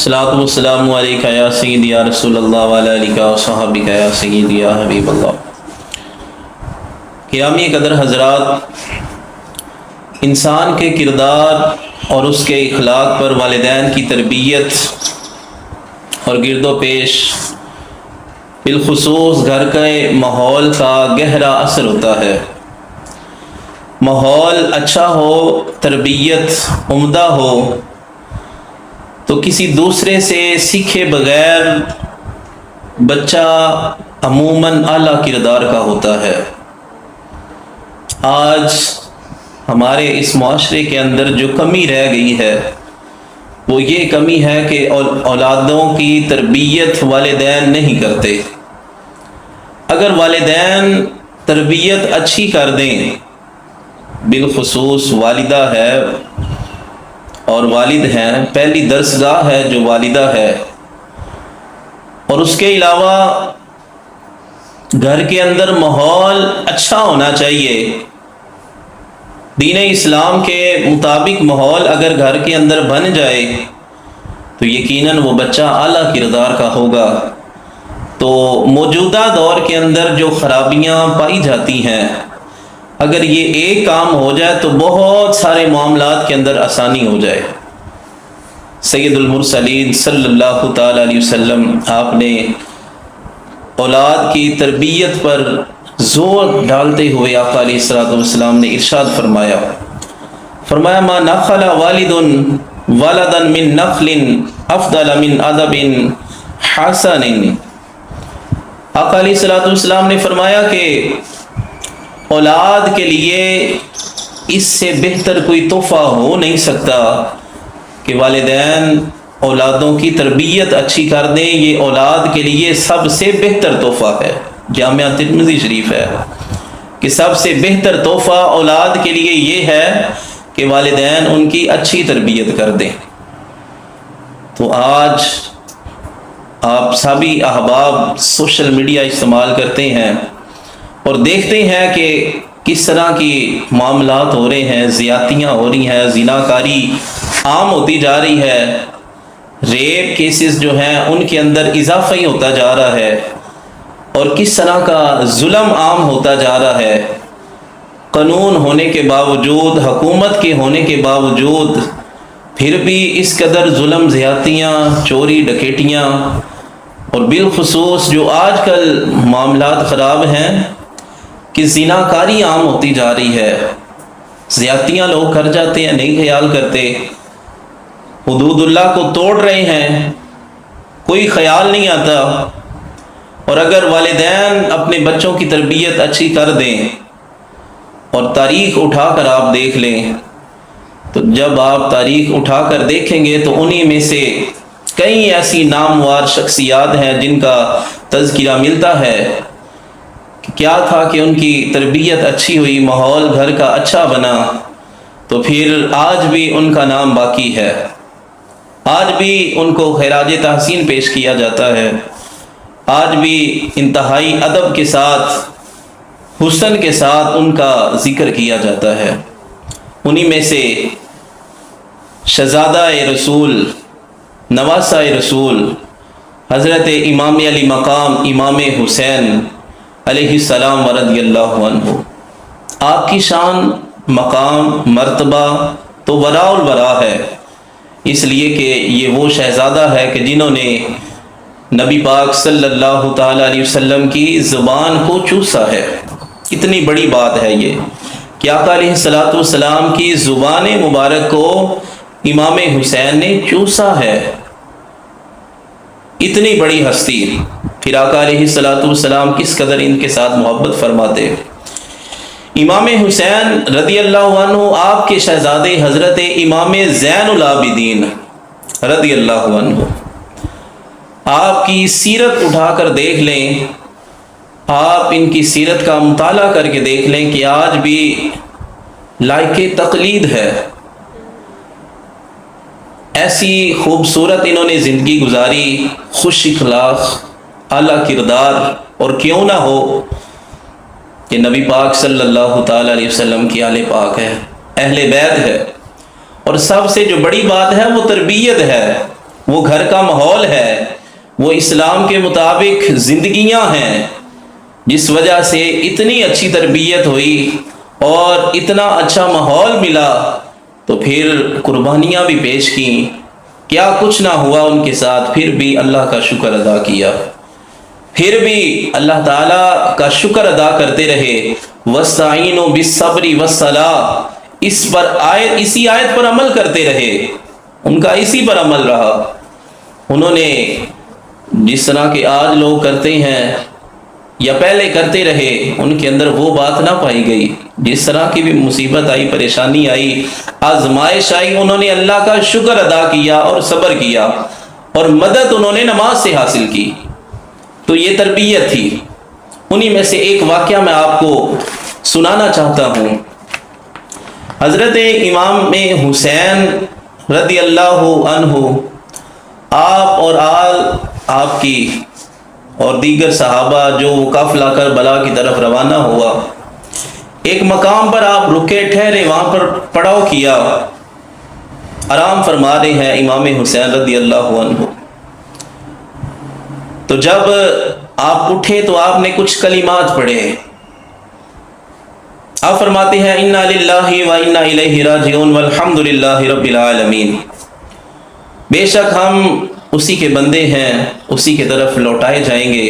الصلاۃ والسلام علیکہ یا سیدی یا رسول اللہ وعلی آلہ وصحبہ یا سیدی یا حبیب اللہ۔ گرامی قدر حضرات، انسان کے کردار اور اس کے اخلاق پر والدین کی تربیت اور گرد و پیش، بالخصوص گھر کے ماحول کا گہرا اثر ہوتا ہے۔ ماحول اچھا ہو، تربیت عمدہ ہو تو کسی دوسرے سے سیکھے بغیر بچہ عموماً اعلیٰ کردار کا ہوتا ہے۔ آج ہمارے اس معاشرے کے اندر جو کمی رہ گئی ہے وہ یہ کمی ہے کہ اولادوں کی تربیت والدین نہیں کرتے۔ اگر والدین تربیت اچھی کر دیں، بالخصوص والدہ ہے اور والد ہیں، پہلی درسگاہ ہے جو والدہ ہے، اور اس کے علاوہ گھر کے اندر ماحول اچھا ہونا چاہیے۔ دین اسلام کے مطابق ماحول اگر گھر کے اندر بن جائے تو یقیناً وہ بچہ اعلیٰ کردار کا ہوگا۔ تو موجودہ دور کے اندر جو خرابیاں پائی جاتی ہیں، اگر یہ ایک کام ہو جائے تو بہت سارے معاملات کے اندر آسانی ہو جائے۔ سید المرسلین صلی اللہ تعالی علیہ وسلم آپ نے اولاد کی تربیت پر زور ڈالتے ہوئے آقا علیہ الصلوۃ والسلام نے ارشاد فرمایا ما نخل والد ولدا من نخل افضل من ادب حسن۔ آقا علیہ الصلوۃ والسلام نے فرمایا کہ اولاد کے لیے اس سے بہتر کوئی تحفہ ہو نہیں سکتا کہ والدین اولادوں کی تربیت اچھی کر دیں۔ یہ اولاد کے لیے سب سے بہتر تحفہ ہے۔ جامعہ ترمذی شریف ہے کہ سب سے بہتر تحفہ اولاد کے لیے یہ ہے کہ والدین ان کی اچھی تربیت کر دیں۔ تو آج آپ سبھی احباب سوشل میڈیا استعمال کرتے ہیں اور دیکھتے ہیں کہ کس طرح کی معاملات ہو رہے ہیں، زیادتیاں ہو رہی ہیں، زناکاری عام ہوتی جا رہی ہے، ریپ کیسز جو ہیں ان کے اندر اضافہ ہی ہوتا جا رہا ہے، اور کس طرح کا ظلم عام ہوتا جا رہا ہے۔ قانون ہونے کے باوجود، حکومت کے ہونے کے باوجود پھر بھی اس قدر ظلم، زیادتیاں، چوری ڈکیٹیاں، اور بالخصوص جو آج کل معاملات خراب ہیں کہ زناکاری عام ہوتی جا رہی ہے۔ زیادتیاں لوگ کر جاتے ہیں، نہیں خیال کرتے، حدود اللہ کو توڑ رہے ہیں، کوئی خیال نہیں آتا۔ اور اگر والدین اپنے بچوں کی تربیت اچھی کر دیں، اور تاریخ اٹھا کر آپ دیکھ لیں تو جب آپ تاریخ اٹھا کر دیکھیں گے تو انہی میں سے کئی ایسی نامور شخصیات ہیں جن کا تذکرہ ملتا ہے کہ کیا تھا کہ ان کی تربیت اچھی ہوئی، ماحول گھر کا اچھا بنا، تو پھر آج بھی ان کا نام باقی ہے، آج بھی ان کو خراج تحسین پیش کیا جاتا ہے، آج بھی انتہائی ادب کے ساتھ، حسن کے ساتھ ان کا ذکر کیا جاتا ہے۔ انہی میں سے شہزادہ رسول، نواسہ رسول، حضرت امام علی مقام امام حسین علیہ السلام ورضی اللہ عنہ، آپ کی شان، مقام، مرتبہ تو وراء الورا ہے، اس لیے کہ یہ وہ شہزادہ ہے کہ جنہوں نے نبی پاک صلی اللہ تعالی علیہ وسلم کی زبان کو چوسا ہے۔ اتنی بڑی بات ہے یہ کہ آقا علیہ الصلوۃ والسلام کی زبان مبارک کو امام حسین نے چوسا ہے۔ اتنی بڑی ہستی، پھر آقا علیہ الصلوۃ والسلام کس قدر ان کے ساتھ محبت فرماتے۔ امام حسین رضی اللہ عنہ آپ کے شہزادے حضرت امام زین العابدین رضی اللہ عنہ، آپ کی سیرت اٹھا کر دیکھ لیں، آپ ان کی سیرت کا مطالعہ کر کے دیکھ لیں کہ آج بھی لائق تقلید ہے۔ ایسی خوبصورت انہوں نے زندگی گزاری، خوش اخلاق، اعلیٰ کردار، اور کیوں نہ ہو کہ نبی پاک صلی اللہ تعالی علیہ وسلم کی آل پاک ہے، اہل بیت ہے، اور سب سے جو بڑی بات ہے وہ تربیت ہے۔ وہ گھر کا ماحول ہے، وہ اسلام کے مطابق زندگیاں ہیں، جس وجہ سے اتنی اچھی تربیت ہوئی اور اتنا اچھا ماحول ملا، تو پھر قربانیاں بھی پیش کیں، کیا کچھ نہ ہوا ان کے ساتھ، پھر بھی اللہ کا شکر ادا کیا، پھر بھی اللہ تعالیٰ کا شکر ادا کرتے رہے۔ وَاسْتَعِينُوا بِالصَّبْرِ وَالصَّلَاةِ، اسی آیت پر عمل کرتے رہے، ان کا اسی پر عمل رہا۔ انہوں نے جس طرح کے آج لوگ کرتے ہیں یا پہلے کرتے رہے، ان کے اندر وہ بات نہ پائی گئی۔ جس طرح کی بھی مصیبت آئی، پریشانی آئی، آزمائش آئی، انہوں نے اللہ کا شکر ادا کیا اور صبر کیا، اور مدد انہوں نے نماز سے حاصل کی۔ تو یہ تربیت تھی۔ انہی میں سے ایک واقعہ میں آپ کو سنانا چاہتا ہوں۔ حضرت امام حسین رضی اللہ عنہ، آپ اور آل آپ کی اور دیگر صحابہ جو وہ قافلہ کربلا کی طرف روانہ ہوا، ایک مقام پر آپ رکے، ٹھہرے، وہاں پر پڑاؤ کیا، آرام فرما رہے ہیں امام حسین رضی اللہ عنہ۔ تو جب آپ اٹھے تو آپ نے کچھ کلمات پڑھے۔ آپ فرماتے ہیں انا للہ و انا الیہ راجعون والحمد للہ رب العالمین، بے شک ہم اسی کے بندے ہیں، اسی کے طرف لوٹائے جائیں گے،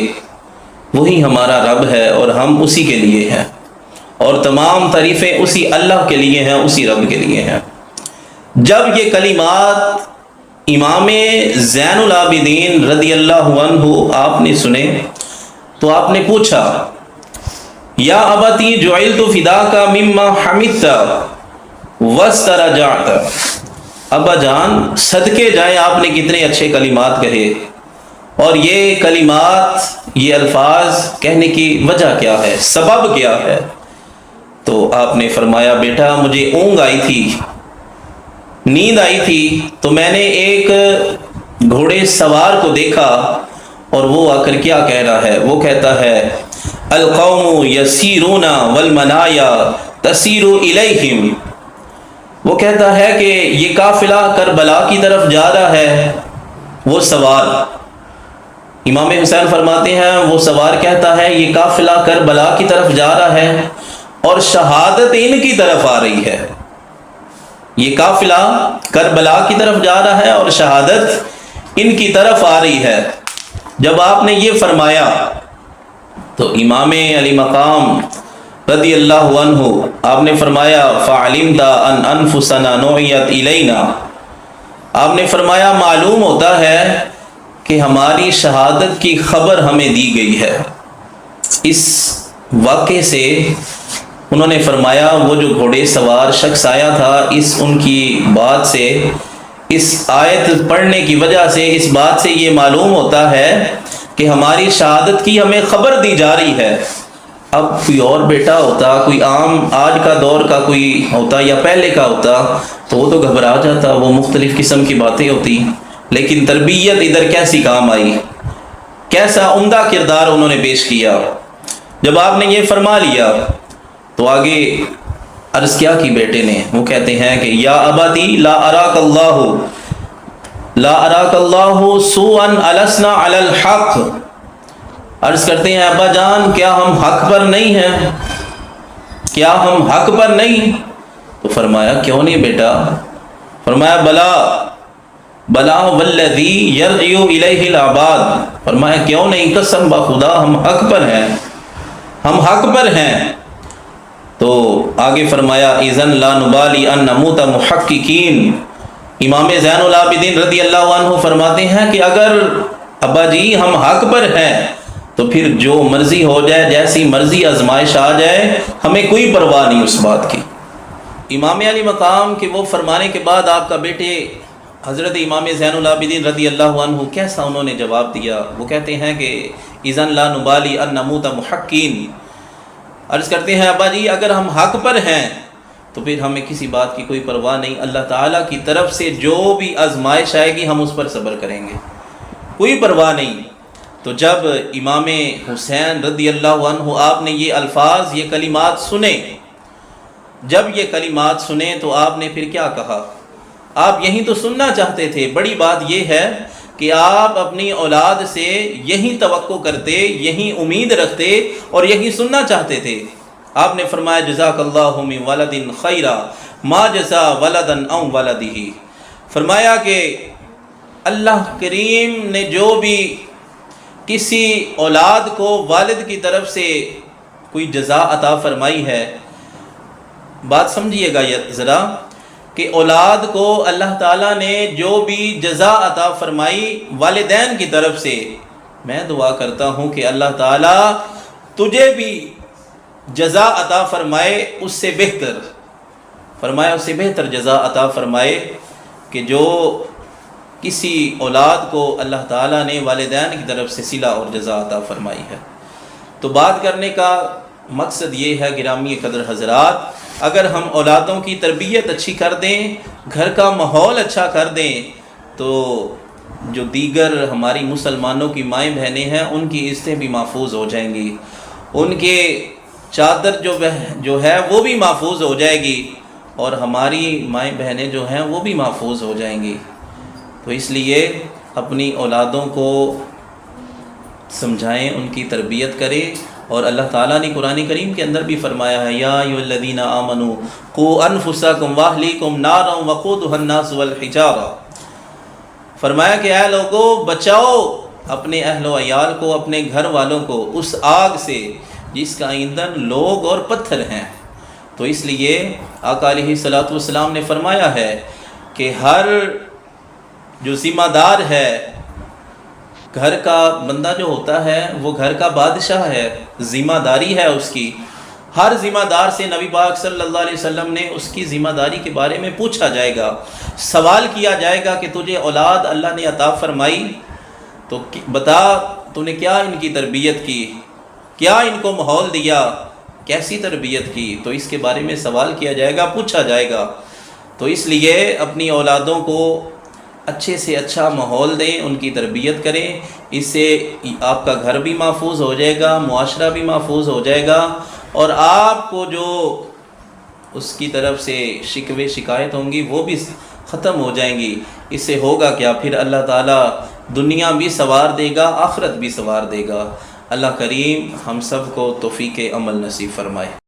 وہی ہمارا رب ہے اور ہم اسی کے لیے ہیں، اور تمام تعریفیں اسی اللہ کے لیے ہیں، اسی رب کے لیے ہیں۔ جب یہ کلمات امام زین العابدین رضی اللہ عنہ آپ نے سنے تو آپ نے پوچھا یا ابتی جعلت فداک مما حمدت واسترجعت، ابا جان صدقے جائیں آپ نے کتنے اچھے کلمات کہے، اور یہ کلمات، یہ الفاظ کہنے کی وجہ کیا ہے، سبب کیا ہے؟ تو آپ نے فرمایا بیٹا مجھے اونگ آئی تھی، نیند آئی تھی، تو میں نے ایک گھوڑے سوار کو دیکھا، اور وہ آ کر کیا کہہ رہا ہے، وہ کہتا ہے القوم یسیرون والمنایا تسیر الیہم، وہ کہتا ہے کہ یہ قافلہ کربلا کی طرف جا رہا ہے، وہ سوار، امام حسین فرماتے ہیں وہ سوار کہتا ہے یہ قافلہ کربلا کی طرف جا رہا ہے اور شہادت ان کی طرف آ رہی ہے، یہ قافلہ کربلا کی طرف جا رہا ہے اور شہادت ان کی طرف آ رہی ہے۔ جب آپ نے یہ فرمایا تو امام علی مقام رضی اللہ عنہ آپ نے فرمایا فعلمت ان انفسنا نعیت الینا، آپ نے فرمایا معلوم ہوتا ہے کہ ہماری شہادت کی خبر ہمیں دی گئی ہے۔ اس واقعے سے انہوں نے فرمایا وہ جو گھوڑے سوار شخص آیا تھا، اس ان کی بات سے، اس آیت پڑھنے کی وجہ سے اس بات سے یہ معلوم ہوتا ہے کہ ہماری شہادت کی ہمیں خبر دی جا رہی ہے۔ اب کوئی اور بیٹا ہوتا، کوئی عام آج کا دور کا کوئی ہوتا یا پہلے کا ہوتا تو وہ تو گھبرا جاتا، وہ مختلف قسم کی باتیں ہوتی، لیکن تربیت ادھر کیسی کام آئی، کیسا عمدہ کردار انہوں نے پیش کیا۔ جب آپ نے یہ فرما لیا تو آگے عرض کیا کی بیٹے نے، وہ کہتے ہیں کہ یا ابتی لا اراک اللہ سوءا السنا علی الحق، عرض کرتے ہیں ابا جان کیا ہم حق پر نہیں ہیں، کیا ہم حق پر نہیں؟ تو فرمایا کیوں نہیں بیٹا؟ فرمایا بلا والذی یرجع الیہ العباد، فرمایا کیوں نہیں، قسم بخدا ہم حق پر ہیں، ہم حق پر ہیں۔ تو آگے فرمایا اذن لا نبالی ان نموت محققین، امام زین العابدین رضی اللہ عنہ فرماتے ہیں کہ اگر ابا جی ہم حق پر ہیں تو پھر جو مرضی ہو جائے، جیسی مرضی آزمائش آ جائے، ہمیں کوئی پرواہ نہیں اس بات کی۔ امام علی مقام کے وہ فرمانے کے بعد آپ کا بیٹے حضرت امام زین العابدین رضی اللہ عنہ کیسا انہوں نے جواب دیا، وہ کہتے ہیں کہ اذن لا نبالی ان نموت محقین، عرض کرتے ہیں ابا جی اگر ہم حق پر ہیں تو پھر ہمیں کسی بات کی کوئی پرواہ نہیں، اللہ تعالیٰ کی طرف سے جو بھی آزمائش آئے گی ہم اس پر صبر کریں گے، کوئی پرواہ نہیں۔ تو جب امام حسین رضی اللہ عنہ آپ نے یہ الفاظ، یہ کلمات سنے، جب یہ کلمات سنے تو آپ نے پھر کیا کہا؟ آپ یہی تو سننا چاہتے تھے۔ بڑی بات یہ ہے کہ آپ اپنی اولاد سے یہی توقع کرتے، یہی امید رکھتے اور یہی سننا چاہتے تھے۔ آپ نے فرمایا جزاک اللہ من ولد خیرا ما جزا ولدا او ولدہ، فرمایا کہ اللہ کریم نے جو بھی کسی اولاد کو والد کی طرف سے کوئی جزا عطا فرمائی ہے، بات سمجھیے گا ذرا، کہ اولاد کو اللہ تعالیٰ نے جو بھی جزا عطا فرمائی والدین کی طرف سے، میں دعا کرتا ہوں کہ اللہ تعالیٰ تجھے بھی جزا عطا فرمائے اس سے بہتر، فرمایا اس سے بہتر جزا عطا فرمائے کہ جو کسی اولاد کو اللہ تعالیٰ نے والدین کی طرف سے صلہ اور جزا عطا فرمائی ہے۔ تو بات کرنے کا مقصد یہ ہے گرامی قدر حضرات، اگر ہم اولادوں کی تربیت اچھی کر دیں، گھر کا ماحول اچھا کر دیں، تو جو دیگر ہماری مسلمانوں کی مائیں بہنیں ہیں ان کی عزتیں بھی محفوظ ہو جائیں گی، ان کے چادر جو ہے وہ بھی محفوظ ہو جائے گی، اور ہماری مائیں بہنیں جو ہیں وہ بھی محفوظ ہو جائیں گی۔ تو اس لیے اپنی اولادوں کو سمجھائیں، ان کی تربیت کریں، اور اللہ تعالیٰ نے قرآن کریم کے اندر بھی فرمایا ہے یا ایھا الذین آمنوا قوا انفسکم واہلیکم نارا وقودھا الناس والحجارہ، فرمایا کہ اے لوگو بچاؤ اپنے اہل و عیال کو، اپنے گھر والوں کو اس آگ سے جس کا ایندھن لوگ اور پتھر ہیں۔ تو اس لیے آقا علیہ الصلوۃ والسلام نے فرمایا ہے کہ ہر جو ذمہ دار ہے، گھر کا بندہ جو ہوتا ہے وہ گھر کا بادشاہ ہے، ذمہ داری ہے اس کی، ہر ذمہ دار سے نبی پاک صلی اللہ علیہ وسلم نے اس کی ذمہ داری کے بارے میں پوچھا جائے گا، سوال کیا جائے گا کہ تجھے اولاد اللہ نے عطا فرمائی تو بتا تو نے کیا ان کی تربیت کی، کیا ان کو ماحول دیا، کیسی تربیت کی، تو اس کے بارے میں سوال کیا جائے گا، پوچھا جائے گا۔ تو اس لیے اپنی اولادوں کو اچھے سے اچھا ماحول دیں، ان کی تربیت کریں، اس سے آپ کا گھر بھی محفوظ ہو جائے گا، معاشرہ بھی محفوظ ہو جائے گا، اور آپ کو جو اس کی طرف سے شکوے شکایت ہوں گی وہ بھی ختم ہو جائیں گی۔ اس سے ہوگا کیا، پھر اللہ تعالیٰ دنیا بھی سنوار دے گا، آخرت بھی سنوار دے گا۔ اللہ کریم ہم سب کو توفیق عمل نصیب فرمائے۔